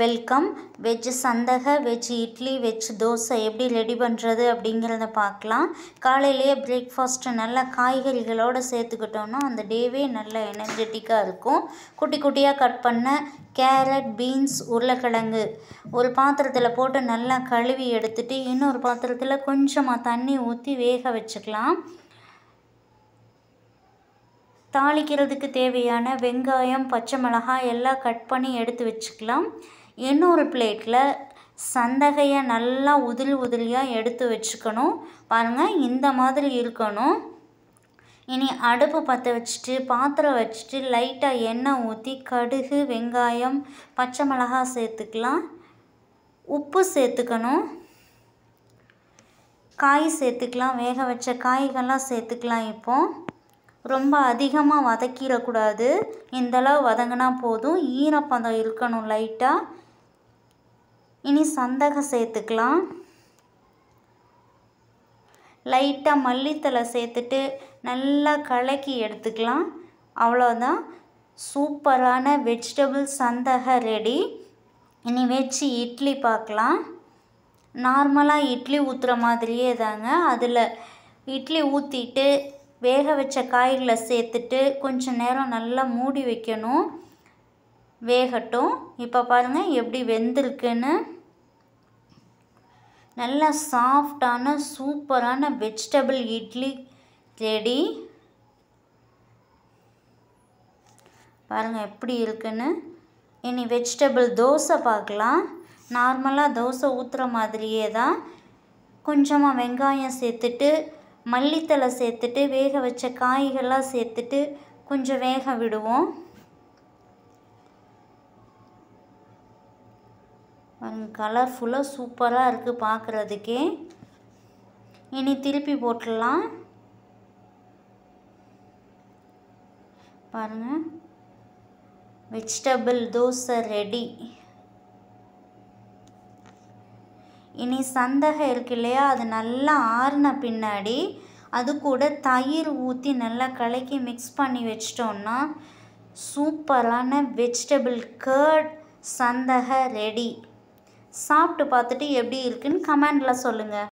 Welcome. Veg சந்தகை, veg idli, veg dosa எப்படி ready பண்ணுறது அப்படிங்கிறத பார்க்கலாம். காலையிலேயே பிரேக்ஃபாஸ்ட்டு நல்லா காய்கறிகளோடு சேர்த்துக்கிட்டோன்னா அந்த டேவே நல்லா எனர்ஜெட்டிக்காக இருக்கும். குட்டி குட்டியாக கட் பண்ண கேரட், பீன்ஸ், உருளைக்கிழங்கு ஒரு பாத்திரத்தில் போட்டு நல்லா கழுவி எடுத்துகிட்டு இன்னொரு பாத்திரத்தில் கொஞ்சமாக தண்ணி ஊற்றி வேக வச்சுக்கலாம். தாளிக்கிறதுக்கு தேவையான வெங்காயம், பச்சை மிளகாய் எல்லாம் கட் பண்ணி எடுத்து வச்சுக்கலாம். இன்னொரு பிளேட்டில் சந்தகையை நல்லா உதிரியாக எடுத்து வச்சுக்கணும். பாருங்கள், இந்த மாதிரி இருக்கணும். இனி அடுப்பு பற்ற வச்சுட்டு பாத்திரம் வச்சுட்டு லைட்டாக எண்ணெய் ஊற்றி கடுகு, வெங்காயம், பச்சை மிளகாய் சேர்த்துக்கலாம். உப்பு சேர்த்துக்கணும். காய் சேர்த்துக்கலாம். வேக வச்ச காய்கள்லாம் சேர்த்துக்கலாம். இப்போது ரொம்ப அதிகமாக வதக்கிடக்கூடாது. இந்தளவு வதங்கினா போதும். ஈரப்பதம் இருக்கணும் லைட்டாக. இனி சந்தகை சேர்த்துக்கலாம். லைட்டாக மல்லித்தலை சேர்த்துட்டு நல்லா கலக்கி எடுத்துக்கலாம். அவ்வளோதான், சூப்பரான வெஜிடபிள் சந்தகை ரெடி. இனி வச்சு இட்லி பார்க்கலாம். நார்மலாக இட்லி ஊற்றுற மாதிரியே தாங்க. அதில் இட்லி ஊற்றிட்டு வேக வச்ச காய்களை சேர்த்துட்டு கொஞ்சம் நேரம் நல்லா மூடி வைக்கணும். வேகட்டும். இப்போ பாருங்கள் எப்படி வெந்திருக்குன்னு. நல்லா சாஃப்டான சூப்பரான வெஜிடபிள் இட்லி ரெடி. பாருங்கள் எப்படி இருக்குன்னு. இனி வெஜிடபிள் தோசை பார்க்கலாம். நார்மலாக தோசை ஊற்றுற மாதிரியே தான். கொஞ்சமாக வெங்காயம் சேர்த்துட்டு மல்லித்தலை சேர்த்துட்டு வேக வச்ச காய்கள்லாம் சேர்த்துட்டு கொஞ்சம் வேக விடுவோம். கலர்ஃபுல்லாக சூப்பராக இருக்குது பார்க்குறதுக்கே. இனி திருப்பி போட்டுடலாம். பாருங்கள், வெஜிடபிள் தோசை ரெடி. இனி சந்தகை இருக்கு இல்லையா, அது நல்லா ஆறின பின்னாடி அது கூட தயிர் ஊற்றி நல்லா கலக்கி மிக்ஸ் பண்ணி வச்சிட்டோன்னா சூப்பரான வெஜிடபிள் கர்ட் சந்தகை ரெடி. சாப்பிட்டு பார்த்துட்டு எப்படி இருக்குன்னு கமெண்டில் சொல்லுங்கள்.